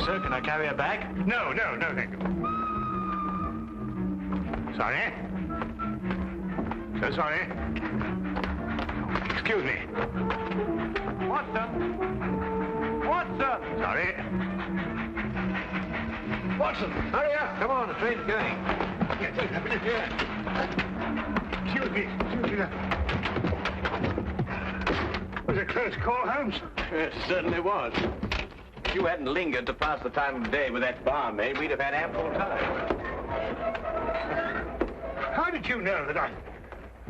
sir. Can I carry her back? No, thank you. Sorry. So sorry. Excuse me. What, sir? What, sir? Sorry. Watson, hurry up. Come on, the train's going. Yes, a minute here. Excuse me. Was a close call, Holmes? Yes, it certainly was. If you hadn't lingered to pass the time of day with that barmaid, we'd have had ample time. How did you know that I...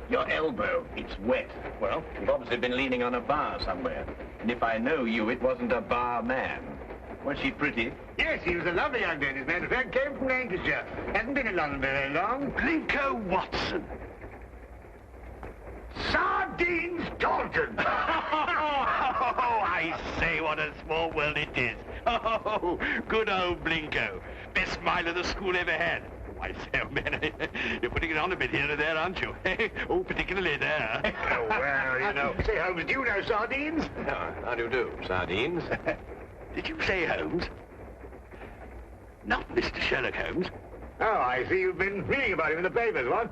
Your elbow, it's wet. Well, you've obviously been leaning on a bar somewhere. And if I know you, it wasn't a bar man. Was she pretty? Yes, he was a lovely young lady, as a matter of fact. Came from Lancashire. Hasn't been in London very long. Blinko Watson. Sardines Dalton! Oh, I say, what a small world it is. Oh, good old Blinko. Best smile of the school ever had. Oh, I say, oh, man, you're putting it on a bit here and there, aren't you? Oh, particularly there. Oh, well, you know. Say, Holmes, do you know sardines? Oh, how do you do, sardines? Did you say Holmes? Not Mr. Sherlock Holmes. Oh, I see you've been reading about him in the papers, what?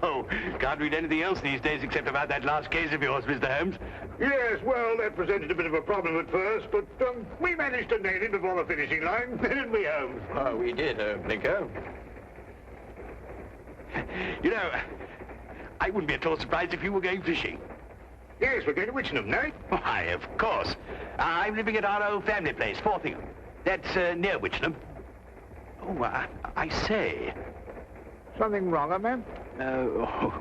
Oh, can't read anything else these days except about that last case of yours, Mr. Holmes. Yes, well, that presented a bit of a problem at first, but we managed to nail him before the finishing line, didn't we, Holmes? Oh, we did, Blinko. You know, I wouldn't be at all surprised if you were going fishing. Yes, we're going to Witchenham, no? Why, of course. I'm living at our old family place, Forthingham. That's near Witchenham. Oh, I say. Something wrong, ma'am? No,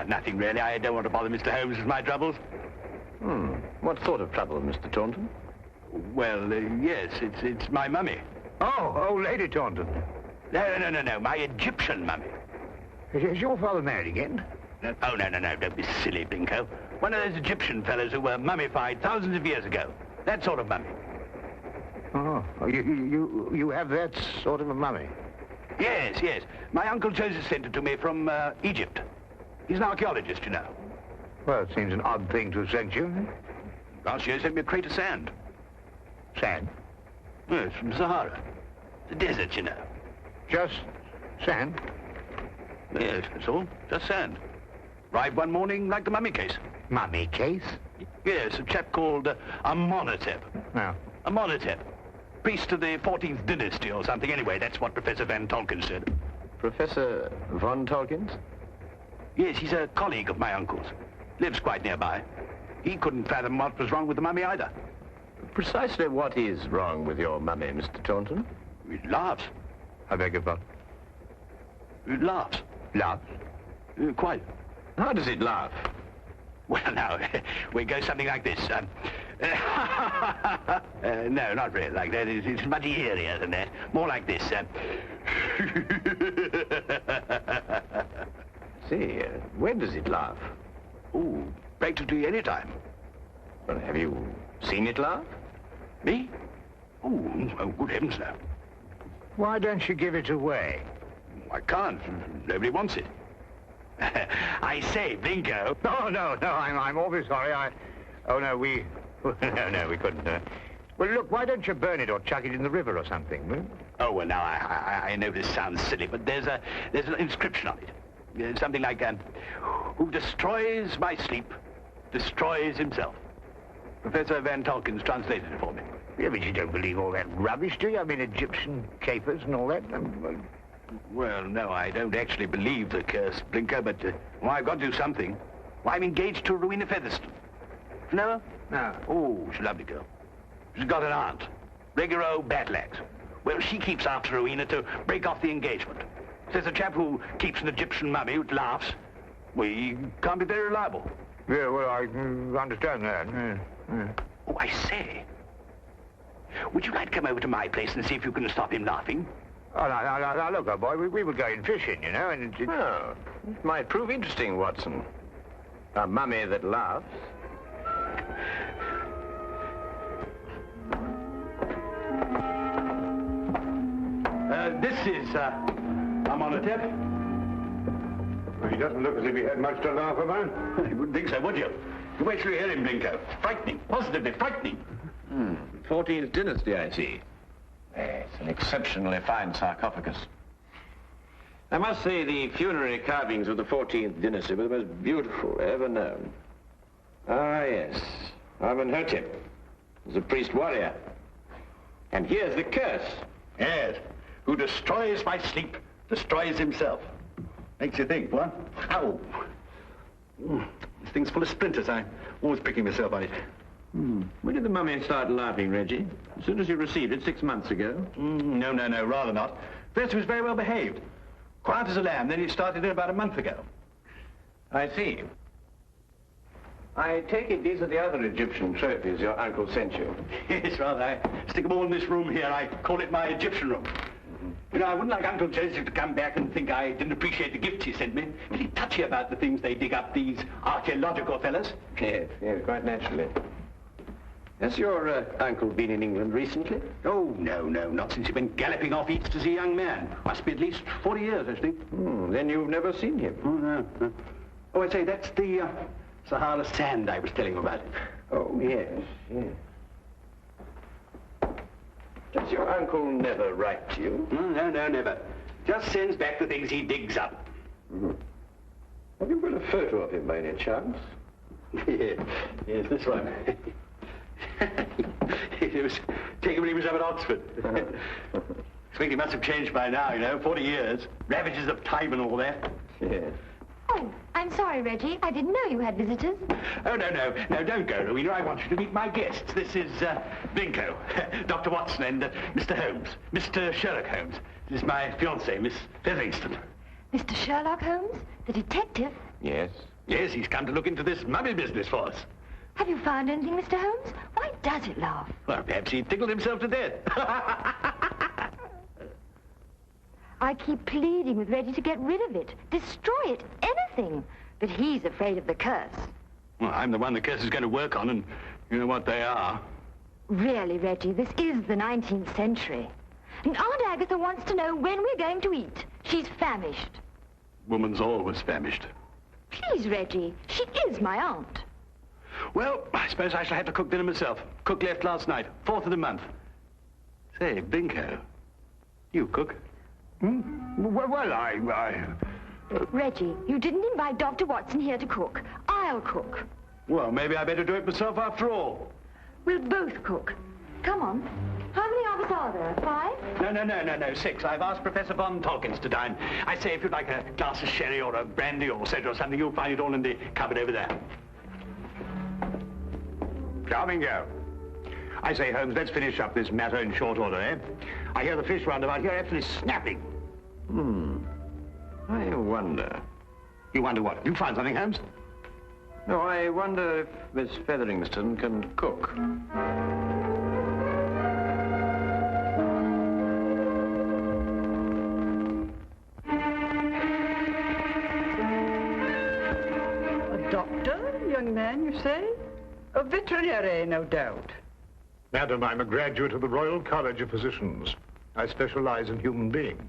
nothing really. I don't want to bother Mr. Holmes with my troubles. What sort of trouble, Mr. Taunton? Well, yes, it's my mummy. Oh, Lady Taunton. No, my Egyptian mummy. Is your father married again? Oh, no, don't be silly, Blinko. One of those Egyptian fellows who were mummified thousands of years ago. That sort of mummy. Oh, you have that sort of a mummy? Yes. My Uncle Joseph sent it to me from Egypt. He's an archaeologist, you know. Well, it seems an odd thing to have sent you. Last year he sent me a crate of sand. Sand? Yes, from Sahara. The desert, you know. Just sand? Yes, that's all. Just sand. Arrived one morning like the mummy case. Mummy case? Yes, a chap called Amenhotep. No. Amenhotep. Priest of the 14th dynasty or something. Anyway, that's what Professor Van Tolkien said. Professor Von Tolkien? Yes, he's a colleague of my uncle's. Lives quite nearby. He couldn't fathom what was wrong with the mummy either. Precisely what is wrong with your mummy, Mr. Taunton? It laughs. I beg your pardon? It laughs. Laughs? Quite. How does it laugh? Well, now, we go something like this. No, not really like that. It's much eerier than that. More like this. See, when does it laugh? Oh, practically any time. Well, have you seen it laugh? Me? Oh, good heavens, no. Why don't you give it away? I can't. Nobody wants it. I say, Blinko. No, I'm awfully sorry. Oh, no, we couldn't. Well, look, why don't you burn it or chuck it in the river or something? Hmm? Oh, well, now, I know this sounds silly, but there's an inscription on it. Something like, who destroys my sleep, destroys himself. Professor Van Tolkien's translated it for me. Yeah, but you don't believe all that rubbish, do you? I mean, Egyptian capers and all that. Well, no, I don't actually believe the curse, Blinker, but I've got to do something. Well, I'm engaged to Rowena Featherstone. You know her? No. Oh, she's a lovely girl. She's got an aunt, regular old Batlax. Well, she keeps after Rowena to break off the engagement. Says a chap who keeps an Egyptian mummy who laughs, well, he can't be very reliable. Yeah, well, I understand that. Yeah. Oh, I say, would you like to come over to my place and see if you can stop him laughing? Oh, now, look, old boy, we were going fishing, you know, and Oh, it might prove interesting, Watson. A mummy that laughs. This is, Amenhotep. Well, he doesn't look as if he had much to laugh about. You wouldn't think so, would you? Wait till you hear him, Blinko. Frightening, positively frightening. 14th dynasty, I see. An exceptionally fine sarcophagus. I must say the funerary carvings of the 14th dynasty were the most beautiful ever known. Ah, yes. Amenhotep was a priest-warrior. And here's the curse. Yes. Who destroys by sleep, destroys himself. Makes you think, what? Ow. This thing's full of splinters. I'm always pricking myself on it. When did the mummy start laughing, Reggie? As soon as you received it 6 months ago? No, rather not. First, he was very well behaved. Quiet as a lamb, then he started in about a month ago. I see. I take it these are the other Egyptian trophies your uncle sent you. Yes, rather. I stick them all in this room here. I call it my Egyptian room. You know, I wouldn't like Uncle Joseph to come back and think I didn't appreciate the gifts he sent me. Pretty touchy about the things they dig up, these archaeological fellas. Yes, quite naturally. Has your uncle been in England recently? Oh, no, not since he went galloping off east as a young man. Must be at least 40 years, I think. Then you've never seen him? Oh, no. Oh, I say, that's the Sahara sand I was telling you about. Oh, yes. Does your uncle never write to you? No, never. Just sends back the things he digs up. Have you got a photo of him by any chance? Yes, this one. It was taken when he was up at Oxford. I think he must have changed by now, you know, 40 years. Ravages of time and all that. Yes. Oh, I'm sorry, Reggie. I didn't know you had visitors. Oh, no, don't go, Rowena. I want you to meet my guests. This is, Binko, Dr. Watson, and Mr. Holmes, Mr. Sherlock Holmes. This is my fiancée, Miss Featherington. Mr. Sherlock Holmes? The detective? Yes. Yes, he's come to look into this mummy business for us. Have you found anything, Mr. Holmes? Why does it laugh? Well, perhaps he tickled himself to death. I keep pleading with Reggie to get rid of it. Destroy it. Anything. But he's afraid of the curse. Well, I'm the one the curse is going to work on, and you know what they are. Really, Reggie, this is the 19th century. And Aunt Agatha wants to know when we're going to eat. She's famished. Woman's always famished. Please, Reggie. She is my aunt. Well, I suppose I shall have to cook dinner myself. Cook left last night, 4th of the month. Say, Binko, you cook? Well, I... Reggie, you didn't invite Dr. Watson here to cook. I'll cook. Well, maybe I better do it myself after all. We'll both cook. Come on. How many of us are there? 5? No, 6. I've asked Professor Von Tolkins to dine. I say, if you'd like a glass of sherry or a brandy or soda or something, you'll find it all in the cupboard over there. Charming girl. I say, Holmes, let's finish up this matter in short order, eh? I hear the fish roundabout here absolutely snapping. I wonder. You wonder what? You find something, Holmes? No, I wonder if Miss Featherington can cook. A doctor, young man, you say? A veterinary, no doubt. Madam, I'm a graduate of the Royal College of Physicians. I specialize in human beings.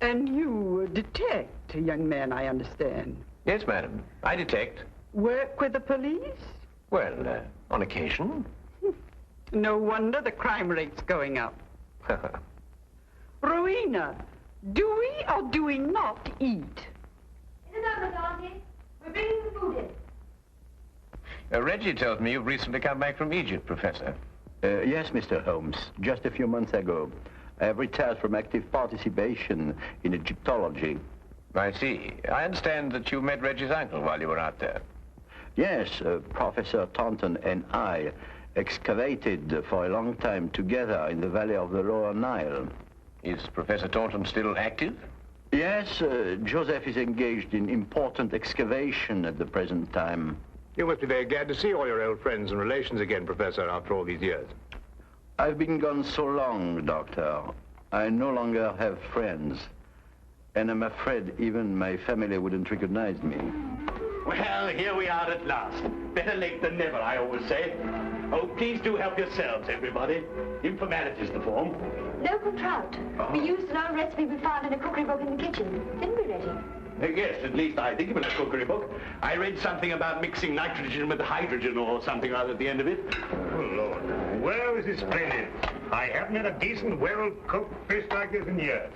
And you detect, young man, I understand. Yes, madam. I detect. Work with the police? Well, on occasion. No wonder the crime rate's going up. Rowena, do we or do we not eat? In the number, Auntie. We're bringing the food in. Reggie tells me you've recently come back from Egypt, Professor. Yes, Mr. Holmes. Just a few months ago. I have retired from active participation in Egyptology. I see. I understand that you met Reggie's uncle while you were out there. Yes, Professor Taunton and I excavated for a long time together in the valley of the Lower Nile. Is Professor Taunton still active? Yes, Joseph is engaged in important excavation at the present time. You must be very glad to see all your old friends and relations again, Professor, after all these years. I've been gone so long, Doctor. I no longer have friends. And I'm afraid even my family wouldn't recognize me. Well, here we are at last. Better late than never, I always say. Oh, please do help yourselves, everybody. Informality's the form. Local trout. We used an old recipe we found in a cookery book in the kitchen. Didn't we, Reggie? Yes, at least I think it was a cookery book. I read something about mixing nitrogen with hydrogen or something or other at the end of it. Oh, Lord. Well, this is splendid. I haven't had a decent, well-cooked fish like this in years.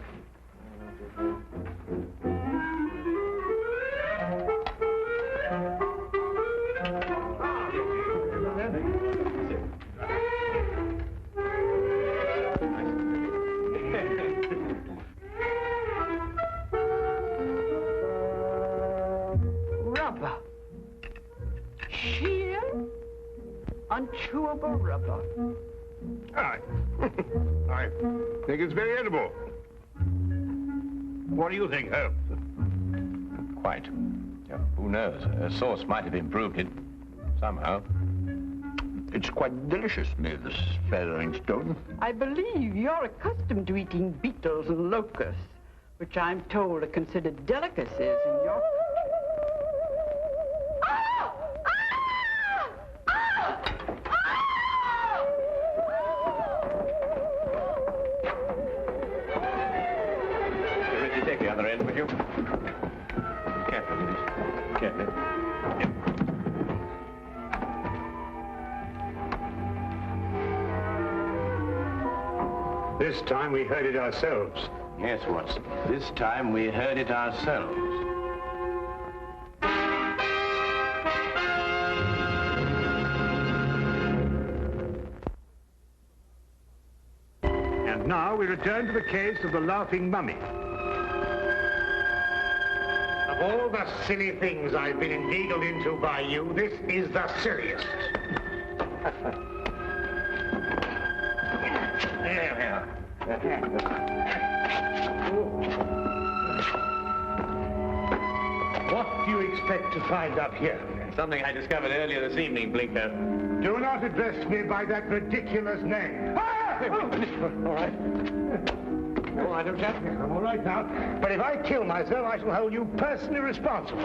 Rubber. Sheer, unchewable rubber. I think it's very edible. What do you think, Holmes? Quite. Who knows? A sauce might have improved it somehow. It's quite delicious, Miss Featheringstone. I believe you're accustomed to eating beetles and locusts, which I'm told are considered delicacies in your country. Richie, take the other end, would you? Carefully, please. Carefully. Yep. This time we heard it ourselves. Yes, Watson. This time we heard it ourselves. And now we return to the case of the Laughing Mummy. Of all the silly things I've been inveigled into by you, this is the silliest. There we are. What do you expect to find up here? Something I discovered earlier this evening, Blinker. Do not address me by that ridiculous name. All right. All right, old chap. I'm all right now. But if I kill myself, I shall hold you personally responsible.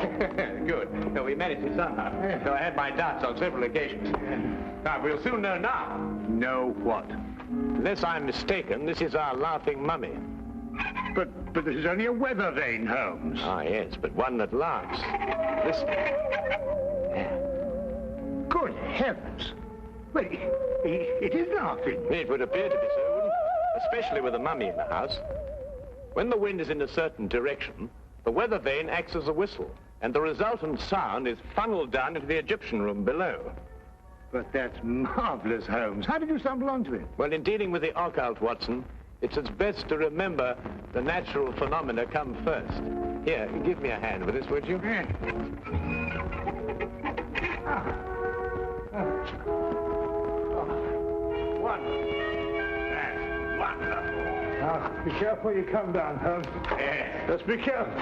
Good. So we managed it somehow. Though I had my doubts on several occasions. Now, we'll soon know now. Know what? Unless I'm mistaken, this is our laughing mummy. But this is only a weather vane, Holmes. Ah, yes, but one that laughs. Listen. Good heavens. Well, it is laughing. It would appear to be so, wouldn't it? Especially with a mummy in the house. When the wind is in a certain direction, the weather vane acts as a whistle, and the resultant sound is funneled down into the Egyptian room below. But that's marvelous, Holmes. How did you stumble onto it? Well, in dealing with the occult, Watson, it's as best to remember the natural phenomena come first. Here, give me a hand with this, would you? That's wonderful. Now, be careful you come down, Holmes. Just be careful.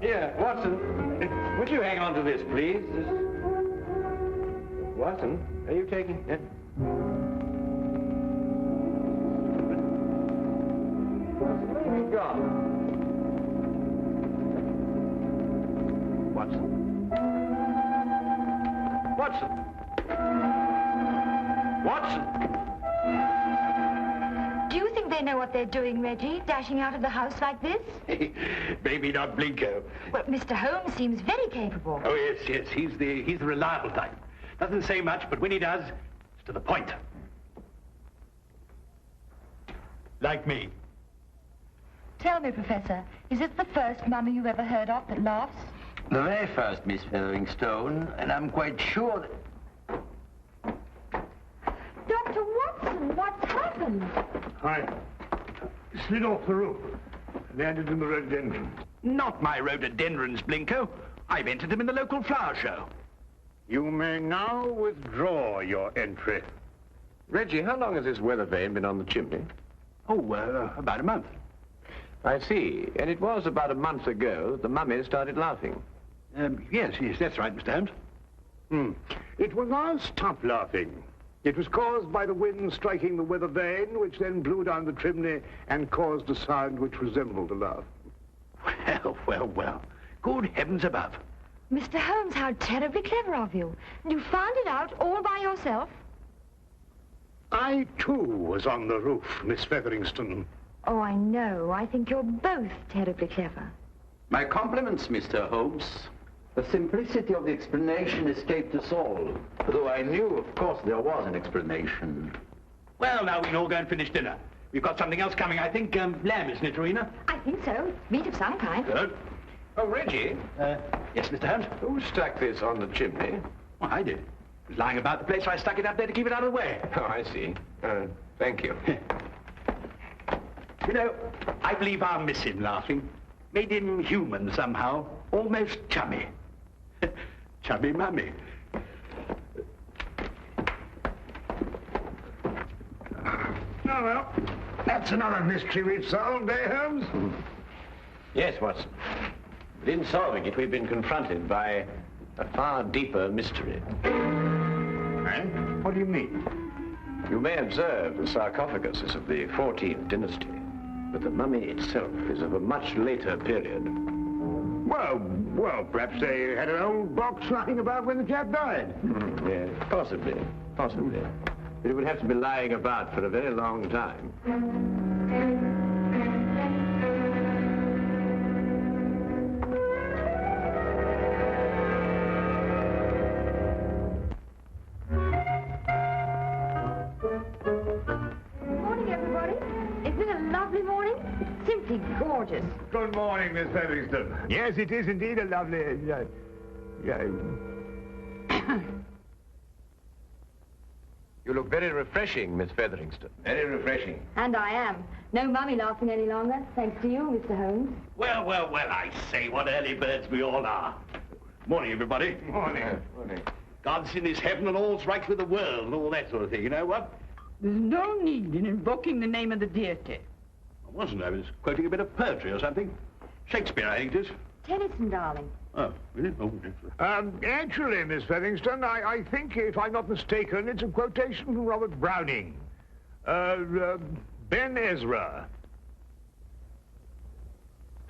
Here, Watson, would you hang on to this, please? Watson, are you taking it? Where have you gone? Watson? Watson? Watson? Do you think they know what they're doing, Reggie, dashing out of the house like this? Maybe not Blinko. Well, Mr. Holmes seems very capable. Oh, yes, he's the reliable type. Doesn't say much, but when he does, it's to the point. Like me. Tell me, Professor, is it the first mummy you've ever heard of that laughs? The very first, Miss Featheringstone, and I'm quite sure that... Dr. Watson, what's happened? I slid off the roof. Landed in the rhododendron. Not my rhododendrons, Blinko. I've entered them in the local flower show. You may now withdraw your entry. Reggie, how long has this weather vane been on the chimney? Oh, about a month. I see. And it was about a month ago that the mummy started laughing. Yes, that's right, Mr. Holmes. It will now stop laughing. It was caused by the wind striking the weather vane, which then blew down the chimney and caused a sound which resembled a laugh. Well. Good heavens above. Mr. Holmes, how terribly clever of you. You found it out all by yourself? I, too, was on the roof, Miss Featheringstone. Oh, I know. I think you're both terribly clever. My compliments, Mr. Holmes. The simplicity of the explanation escaped us all, though I knew, of course, there was an explanation. Well, now we can all go and finish dinner. We've got something else coming, I think. Lamb, isn't it, Rowena? I think so. Meat of some kind. Good. Oh, Reggie, Yes, Mr. Holmes? who stuck this on the chimney? Well, I did. It was lying about the place, so I stuck it up there to keep it out of the way. Oh, I see. Thank you. You know, I believe I'll miss him laughing. Made him human somehow. Almost chummy. Chummy mummy. Oh, well, that's another mystery we've solved, eh, Holmes? Yes, Watson. But in solving it, we've been confronted by a far deeper mystery. And? What do you mean? You may observe the sarcophagus is of the 14th dynasty, but the mummy itself is of a much later period. Well, perhaps they had an old box lying about when the chap died. Yes, possibly. But it would have to be lying about for a very long time. Morning, everybody. Isn't it a lovely morning? Simply gorgeous. Good morning, Miss Featherston. Yes, it is indeed a lovely... You look very refreshing, Miss Featherington. Very refreshing. And I am. No mummy laughing any longer, thanks to you, Mr. Holmes. Well, I say, what early birds we all are. Morning, everybody. Morning. God's in his heaven and all's right with the world and all that sort of thing. You know what? There's no need in invoking the name of the deity. I wasn't. I was quoting a bit of poetry or something. Shakespeare, I think it is. Tennyson, darling. Oh, really? Oh, excellent. Actually, Miss Featherston, I think, if I'm not mistaken, it's a quotation from Robert Browning. Ben Ezra.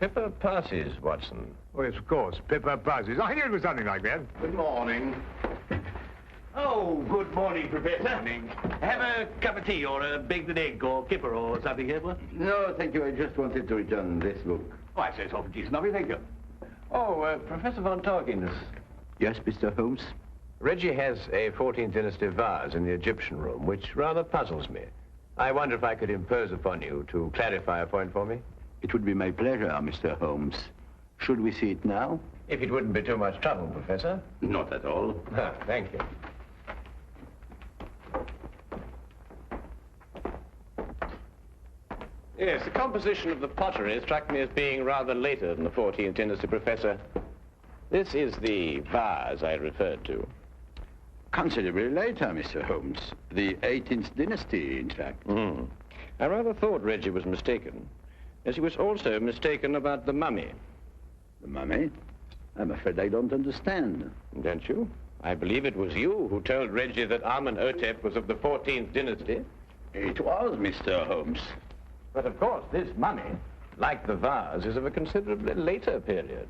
Pippa passes, Watson. Oh, yes, of course, Pippa passes. I knew it was something like that. Good morning. Oh, good morning, Professor. Morning. Have a cup of tea or a baked egg or kipper or something here, what? No, thank you. I just wanted to return this book. Oh, I say it's awfully decent of you, thank you. Oh, Professor Von Torkins. Yes, Mr. Holmes? Reggie has a 14th dynasty vase in the Egyptian room, which rather puzzles me. I wonder if I could impose upon you to clarify a point for me? It would be my pleasure, Mr. Holmes. Should we see it now? If it wouldn't be too much trouble, Professor. Not at all. Thank you. Yes, the composition of the pottery struck me as being rather later than the 14th dynasty, Professor. This is the vase I referred to. Considerably later, Mr. Holmes. The 18th dynasty, in fact. I rather thought Reggie was mistaken, as he was also mistaken about the mummy. The mummy? I'm afraid I don't understand. Don't you? I believe it was you who told Reggie that Amenhotep was of the 14th dynasty. It was, Mr. Holmes. But of course, this mummy, like the vase, is of a considerably later period.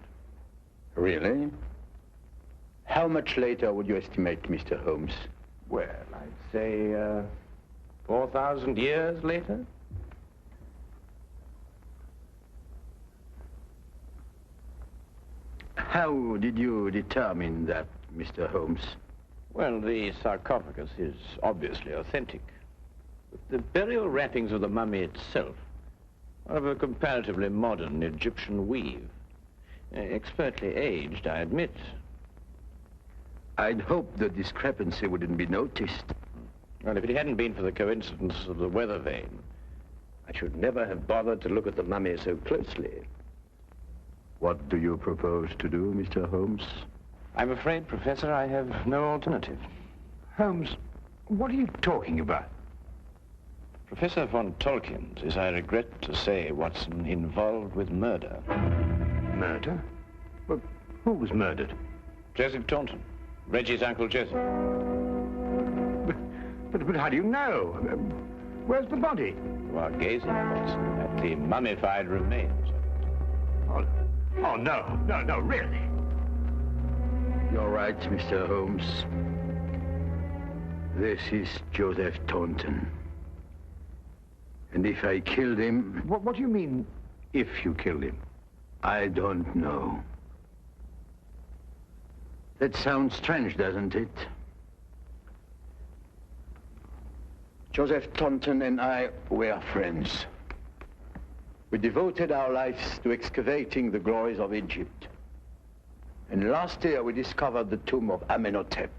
Really? How much later would you estimate, Mr. Holmes? Well, I'd say, 4,000 years later. How did you determine that, Mr. Holmes? Well, the sarcophagus is obviously authentic. But the burial wrappings of the mummy itself are of a comparatively modern Egyptian weave. Expertly aged, I admit. I'd hoped the discrepancy wouldn't be noticed. Well, if it hadn't been for the coincidence of the weather vane, I should never have bothered to look at the mummy so closely. What do you propose to do, Mr. Holmes? I'm afraid, Professor, I have no alternative. Holmes, what are you talking about? Professor Von Torkins is, I regret to say, Watson, involved with murder. Murder? Well, who was murdered? Joseph Taunton, Reggie's Uncle Joseph. But how do you know? Where's the body? You are gazing, Watson, at the mummified remains. Oh, no, really. You're right, Mr. Holmes. This is Joseph Taunton. And if I killed him... What do you mean, if you killed him? I don't know. That sounds strange, doesn't it? Joseph Taunton and I were friends. We devoted our lives to excavating the glories of Egypt. And last year we discovered the tomb of Amenhotep.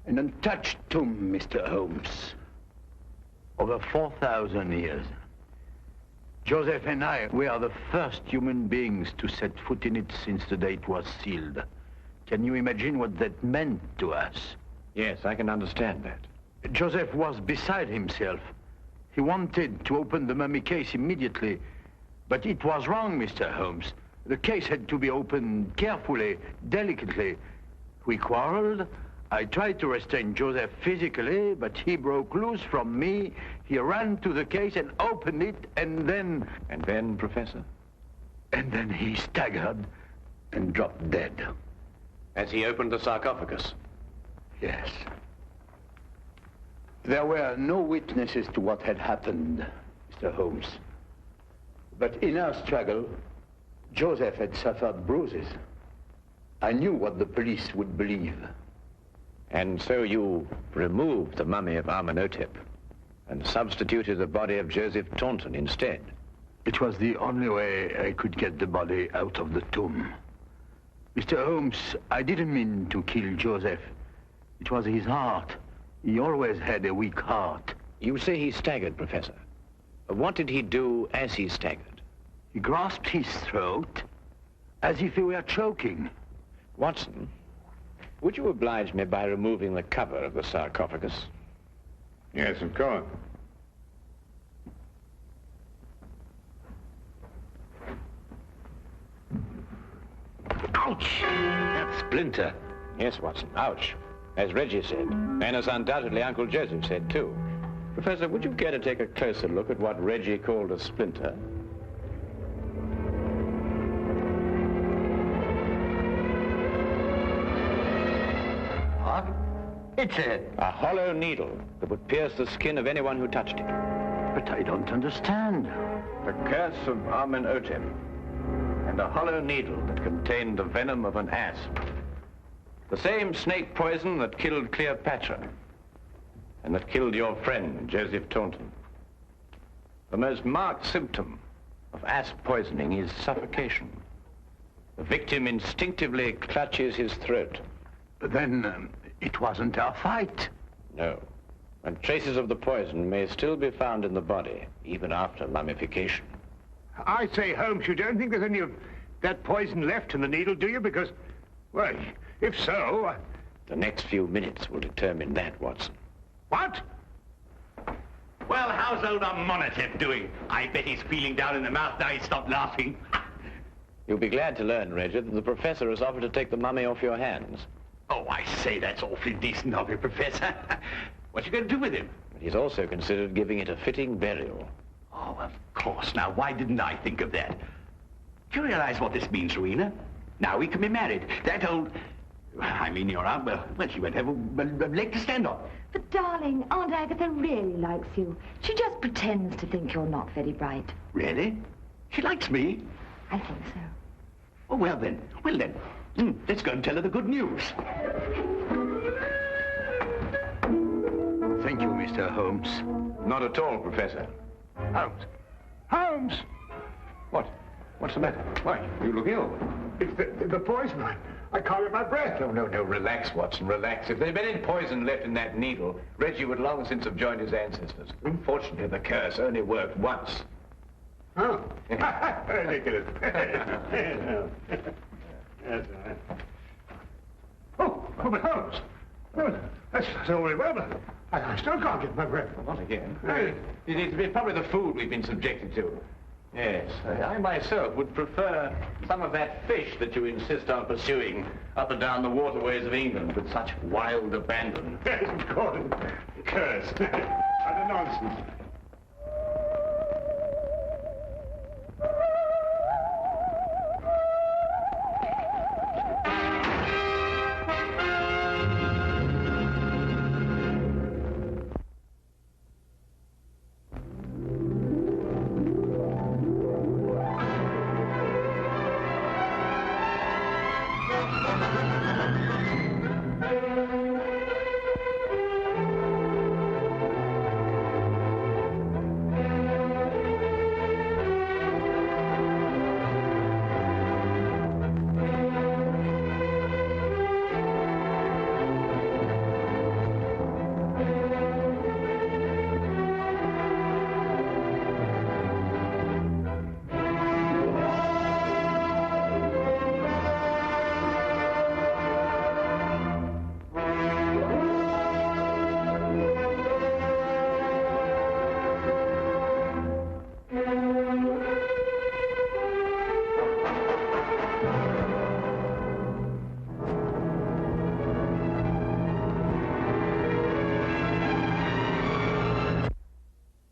An untouched tomb, Mr. Holmes. Over 4,000 years. Joseph and I were the first human beings to set foot in it since the day it was sealed. Can you imagine what that meant to us? Yes, I can understand that. Joseph was beside himself. He wanted to open the mummy case immediately, but it was wrong, Mr. Holmes. The case had to be opened carefully, delicately. We quarreled. I tried to restrain Joseph physically, but he broke loose from me. He ran to the case and opened it, and then... And then, Professor? And then he staggered and dropped dead. As he opened the sarcophagus? Yes. There were no witnesses to what had happened, Mr. Holmes. But in our struggle, Joseph had suffered bruises. I knew what the police would believe. And so you removed the mummy of Amenhotep and substituted the body of Joseph Taunton instead? It was the only way I could get the body out of the tomb. Mr. Holmes, I didn't mean to kill Joseph. It was his heart. He always had a weak heart. You say he staggered, Professor. What did he do as he staggered? He grasped his throat as if he were choking. Watson, would you oblige me by removing the cover of the sarcophagus? Yes, of course. Ouch! That splinter. Yes, Watson, ouch. As Reggie said, and as undoubtedly Uncle Joseph said, too. Professor, would you care to take a closer look at what Reggie called a splinter? What? It's a hollow needle that would pierce the skin of anyone who touched it. But I don't understand. The curse of Amenhotep, and a hollow needle that contained the venom of an asp. The same snake poison that killed Cleopatra, and that killed your friend, Joseph Taunton. The most marked symptom of asp poisoning is suffocation. The victim instinctively clutches his throat. But then, it wasn't our fight. No. And traces of the poison may still be found in the body, even after mummification. I say, Holmes, you don't think there's any of that poison left in the needle, do you? Because, well, if so... The next few minutes will determine that, Watson. What? Well, how's old Amenhotep doing? I bet he's feeling down in the mouth now he's stopped laughing. You'll be glad to learn, Reggie, that the professor has offered to take the mummy off your hands. Oh, I say, that's awfully decent of you, Professor. What you going to do with him? But he's also considered giving it a fitting burial. Oh, of course. Now, why didn't I think of that? Do you realize what this means, Rowena? Now we can be married. That old... I mean, your aunt, well, she won't have a leg to stand on. But, darling, Aunt Agatha really likes you. She just pretends to think you're not very bright. Really? She likes me? I think so. Oh, well then. Let's go and tell her the good news. Thank you, Mr. Holmes. Not at all, Professor. Holmes! Holmes! What? What's the matter? Why? You look ill. It's the poison. I can't get my breath. No, relax, Watson, relax. If there'd been any poison left in that needle, Reggie would long since have joined his ancestors. Unfortunately, the curse only worked once. Oh. Ridiculous. That's all right. Oh, but Holmes. Oh, that's all very well, but I still can't get my breath. Not again. It's probably the food we've been subjected to. Yes, I myself would prefer some of that fish that you insist on pursuing up and down the waterways of England with such wild abandon. Yes, of course. Curse. Utter nonsense.